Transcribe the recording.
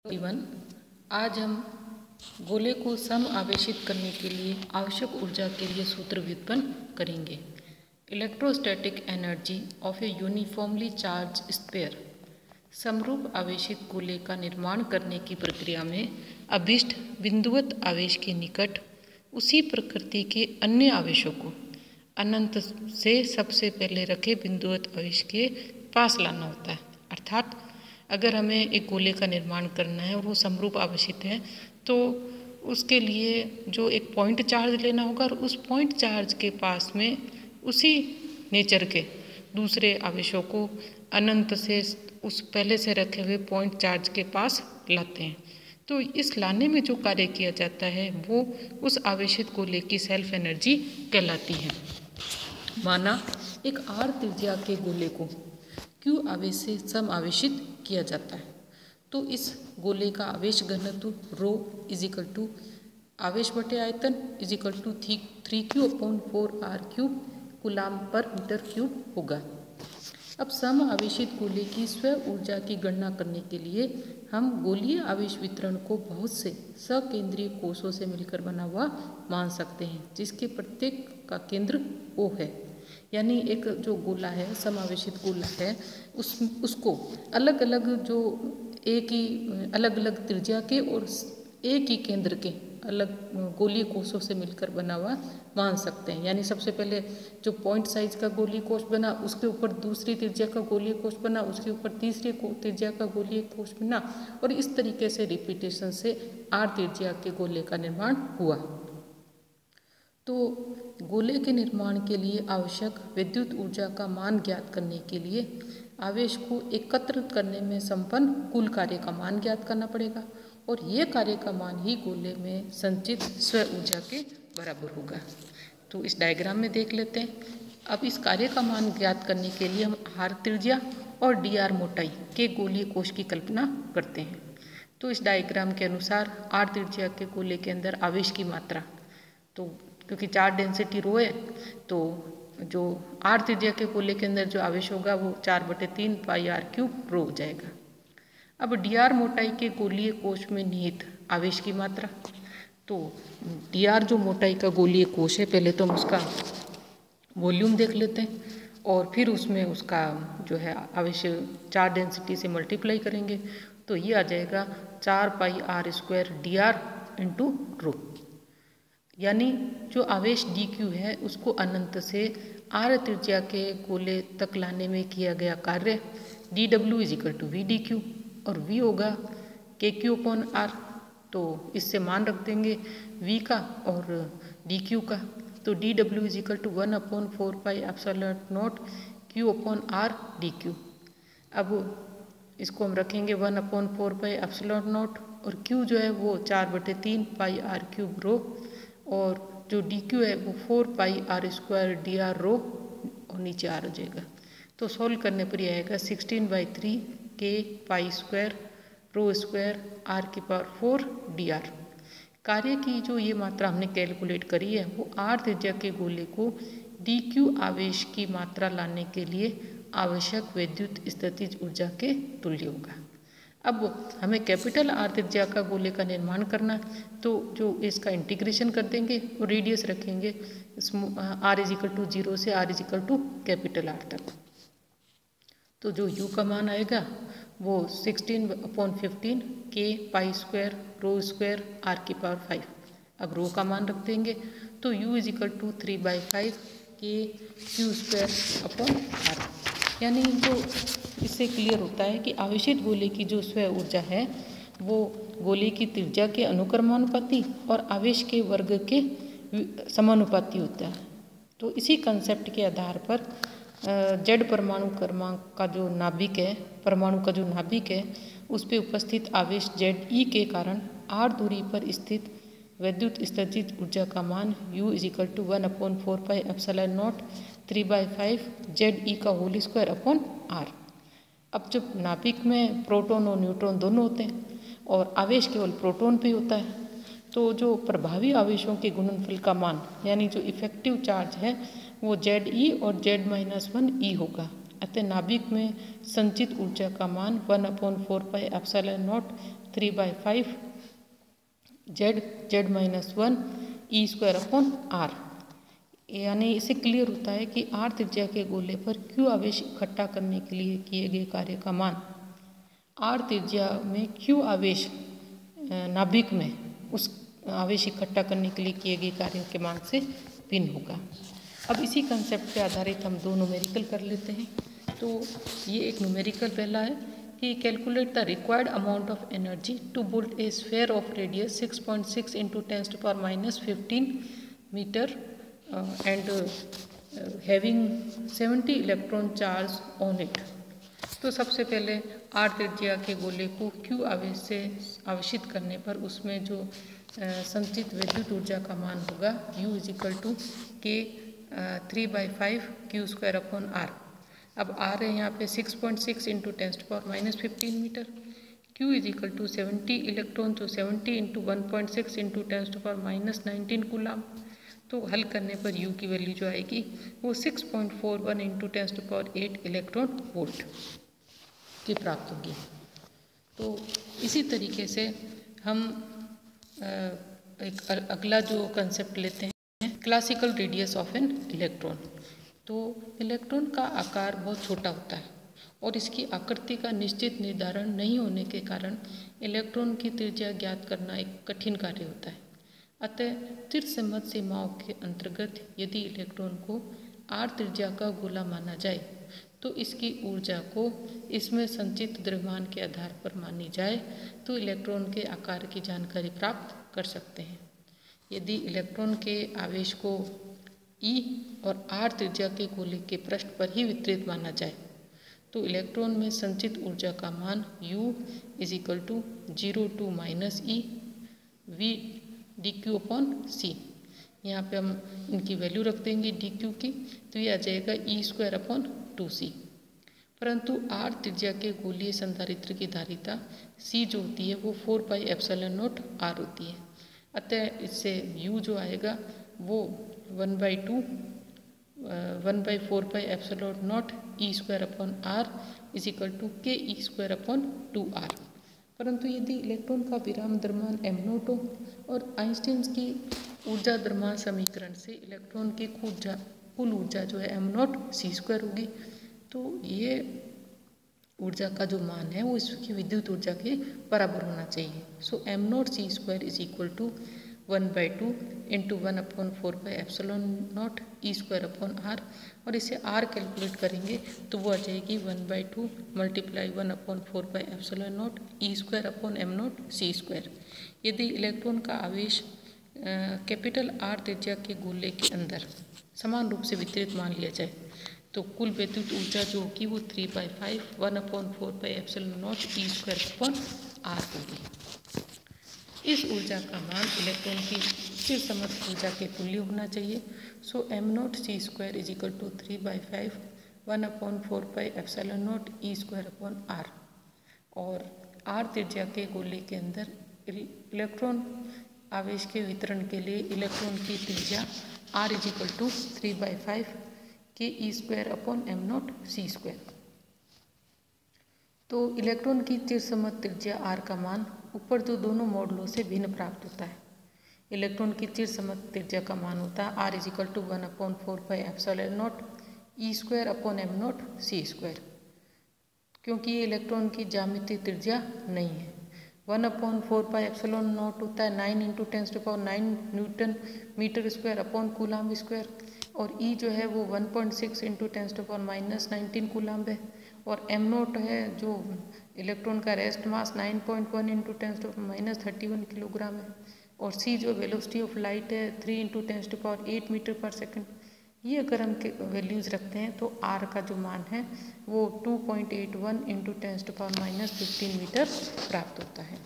Even आज हम गोले को सम आवेशित करने के लिए आवश्यक ऊर्जा के लिए सूत्र व्युत्पन्न करेंगे। Electrostatic energy of A uniformly charge sphere. समरूप आवेशित गोले का निर्माण करने की प्रक्रिया में अभीष्ट बिंदुवत आवेश के निकट उसी प्रकृति के अन्य आवेशों को अनंत से सबसे पहले रखे बिंदुवत आवेश के पास लाना होता है। अर्थात अगर हमें एक गोले का निर्माण करना है और वो समरूप आवेशित है तो उसके लिए जो एक पॉइंट चार्ज लेना होगा और उस पॉइंट चार्ज के पास में उसी नेचर के दूसरे आवेशों को अनंत से उस पहले से रखे हुए पॉइंट चार्ज के पास लाते हैं। तो इस लाने में जो कार्य किया जाता है वो उस आवेशित गोले की सेल्फ एनर्जी कहलाती है। माना एक r त्रिज्या के गोले को q आवेश से सम आवेशित किया जाता है तो इस गोले का आवेश घनत्व रो इजिकल टू आवेश बटे आयतन इजिकल टू 3q/4r³ कूलाम पर मीटर क्यूब होगा। अब सम आवेशित गोले की स्व ऊर्जा की गणना करने के लिए हम गोलीय आवेश वितरण को बहुत से सकेंद्रीय कोषों से मिलकर बना हुआ मान सकते हैं, जिसके प्रत्येक का केंद्र O है। यानी एक जो गोला है समावेशित गोला है उसको अलग अलग जो एक ही अलग अलग त्रिज्या के और एक ही केंद्र के अलग गोलीय कोषों से मिलकर बना हुआ मान सकते हैं। यानी सबसे पहले जो पॉइंट साइज का गोलीय कोष बना, उसके ऊपर दूसरी त्रिज्या का गोलीय कोष बना, उसके ऊपर तीसरी त्रिज्या का गोलीय कोष बना और इस तरीके से रिपीटेशन से r त्रिज्या के गोले का निर्माण हुआ। तो गोले के निर्माण के लिए आवश्यक विद्युत ऊर्जा का मान ज्ञात करने के लिए आवेश को एकत्रित करने में संपन्न कुल कार्य का मान ज्ञात करना पड़ेगा और ये कार्य का मान ही गोले में संचित स्व ऊर्जा के बराबर होगा। तो इस डायग्राम में देख लेते हैं। अब इस कार्य का मान ज्ञात करने के लिए हम r त्रिज्या और dr मोटाई के गोलीय कोष की कल्पना करते हैं। तो इस डायग्राम के अनुसार r त्रिज्या के गोले के अंदर आवेश की मात्रा, तो क्योंकि चार्ज डेंसिटी रो है तो जो r त्रिज्या के गोले के अंदर जो आवेश होगा वो 4/3 πr³ रो हो जाएगा। अब dr मोटाई के गोलीय कोष में निहित आवेश की मात्रा, तो dr जो मोटाई का गोलीय कोष है पहले तो हम उसका वॉल्यूम देख लेते हैं और फिर उसमें उसका जो है आवेश चार्ज डेंसिटी से मल्टीप्लाई करेंगे तो ये आ जाएगा 4πr² dr इंटू रो। यानी जो आवेश dq है उसको अनंत से r त्रिज्या के गोले तक लाने में किया गया कार्य dw is equal to v dq और v होगा kq/r। तो इससे मान रख देंगे v का और dq का, तो dw is equal to 1/4πε0 q/r dq। अब इसको हम रखेंगे 1/4πε0 और q जो है वो 4/3 πr³ रो और जो dq है वो 4πr² dr रो और नीचे r हो जाएगा। तो सॉल्व करने पर यह आएगा 16/3 k π² रो² r⁴ dr। कार्य की जो ये मात्रा हमने कैलकुलेट करी है वो r त्रिज्या के गोले को dq आवेश की मात्रा लाने के लिए आवश्यक विद्युत स्थितिज ऊर्जा के तुल्य होगा। अब हमें कैपिटल R त्रिज्या का गोले का निर्माण करना, तो जो इसका इंटीग्रेशन कर देंगे और रेडियस रखेंगे r इजिकल टू 0 से r is equal to capital R तक। तो जो u का मान आएगा वो 16/15 k π² रो² r⁵। अब रो का मान रख देंगे तो u is equal to 3/5 k q²/r। यानी जो इससे क्लियर होता है कि आवेशित गोले की जो स्व ऊर्जा है वो गोले की त्रिज्या के अनुक्रमानुपाती और आवेश के वर्ग के समानुपाती होता है। तो इसी कंसेप्ट के आधार पर Z परमाणु क्रमांक का जो नाभिक है, परमाणु का जो नाभिक है उस पे उपस्थित आवेश Ze के कारण r दूरी पर स्थित विद्युत स्थितिज ऊर्जा का मान u इजिकल टू 1/4πε0 3/5 Ze का होल स्क्वायर/r। अब जब नाभिक में प्रोटॉन और न्यूट्रॉन दोनों होते हैं और आवेश केवल प्रोटॉन पे होता है तो जो प्रभावी आवेशों के गुणनफल का मान यानी जो इफेक्टिव चार्ज है वो Ze और Z-1 होगा। अतः नाभिक में संचित ऊर्जा का मान 1/4πε0 3/5 z-1 e²/r। यानी इससे क्लियर होता है कि r त्रिज्या के गोले पर q आवेश इकट्ठा करने के लिए किए गए कार्य का मान r त्रिज्या में q आवेश नाभिक में उस आवेश इकट्ठा करने के लिए किए गए कार्यों के मान से भिन्न होगा। अब इसी कंसेप्ट पे आधारित हम दो न्यूमेरिकल कर लेते हैं। तो ये एक न्यूमेरिकल पहला है कि calculate the required amount of energy to build a sphere of radius 6.6 × 10⁻15 metre and having 70 electron charge on it. तो सबसे पहले r त्रिज्या के गोले को q आवेश से आवेशित करने पर उसमें जो संचित विद्युत ऊर्जा का मान होगा U = K 3/5 q²/r। अब r है यहाँ पे 6.6 × 10⁻15 मीटर, q = 70 इलेक्ट्रॉन, तो 70 × 1.6 × 10⁻19 कूलाम। तो हल करने पर u की वैल्यू जो आएगी वो 6.41 × 10⁸ इलेक्ट्रॉन वोल्ट की प्राप्त होगी। तो इसी तरीके से हम एक अगला जो कंसेप्ट लेते हैं classical radius of an electron. तो इलेक्ट्रॉन का आकार बहुत छोटा होता है और इसकी आकृति का निश्चित निर्धारण नहीं होने के कारण इलेक्ट्रॉन की त्रिज्या ज्ञात करना एक कठिन कार्य होता है। अतः त्रिसम्मत सीमाओं के अंतर्गत यदि इलेक्ट्रॉन को r त्रिज्या का गोला माना जाए तो इसकी ऊर्जा को इसमें संचित द्रव्यमान के आधार पर मानी जाए तो इलेक्ट्रॉन के आकार की जानकारी प्राप्त कर सकते हैं। यदि इलेक्ट्रॉन के आवेश को E और r त्रिज्या के गोले के पृष्ठ पर ही वितरित माना जाए तो इलेक्ट्रॉन में संचित ऊर्जा का मान U = 0 to -e v dq/c। यहाँ पे हम इनकी वैल्यू रख देंगे dq की, तो ये आ जाएगा e²/2c। परंतु r त्रिज्या के गोलीय संधारित्र की धारिता c जो होती है वो 4πε0r होती है। अतः इससे u जो आएगा वो 1/4πε0 e²/r = ke²/2r। परंतु यदि इलेक्ट्रॉन का विराम द्रव्यमान m0 हो और आइंस्टीन की ऊर्जा द्रव्यमान समीकरण से इलेक्ट्रॉन की कुल ऊर्जा जो है m0 c² होगी, तो ये ऊर्जा का जो मान है वो इसकी विद्युत ऊर्जा के बराबर होना चाहिए। सो m0 c² = 1/2 × 1/4πε0 e²/r। और इसे r कैलकुलेट करेंगे तो वो आ जाएगी 1/2 × 1/4πε0 e²/m0 c²। यदि इलेक्ट्रॉन का आवेश कैपिटल R त्रिज्या के गोले के अंदर समान रूप से वितरित मान लिया जाए तो कुल विद्युत ऊर्जा जो होगी वो 3/5 1/4πε0 e²/r होगी। इस ऊर्जा का मान इलेक्ट्रॉन की चिरसम्मत ऊर्जा के तुल्य होना चाहिए। सो m0 c² = 3/5 1/4πε0 e²/r। और r त्रिज्या के गोले के अंदर इलेक्ट्रॉन आवेश के वितरण के लिए इलेक्ट्रॉन की त्रिज्या r = 3/5 के e²/m0 c²। तो इलेक्ट्रॉन की चिरसम्मत त्रिज्या r का मान ऊपर जो दोनों मॉडलों से भिन्न प्राप्त होता है। इलेक्ट्रॉन की चिरसम्मत त्रिज्या का मान होता है r = 1/4πε0 e²/m0 c²। क्योंकि ये इलेक्ट्रॉन की ज्यामितीय त्रिज्या नहीं है। 1/4πε0 होता है 9 × 10⁹ न्यूटन मीटर स्क्वायर/कूलाम² और E जो है वो 1.6 × 10⁻19 कूलाम है। और m0 है जो इलेक्ट्रॉन का रेस्ट मास 9.1 × 10⁻31 किलोग्राम है। और C जो वेलोसिटी ऑफ लाइट है 3 × 10⁸ मीटर/सेकंड। ये अगर हम वैल्यूज़ रखते हैं तो R का जो मान है वो 2.81 × 10⁻15 मीटर प्राप्त होता है।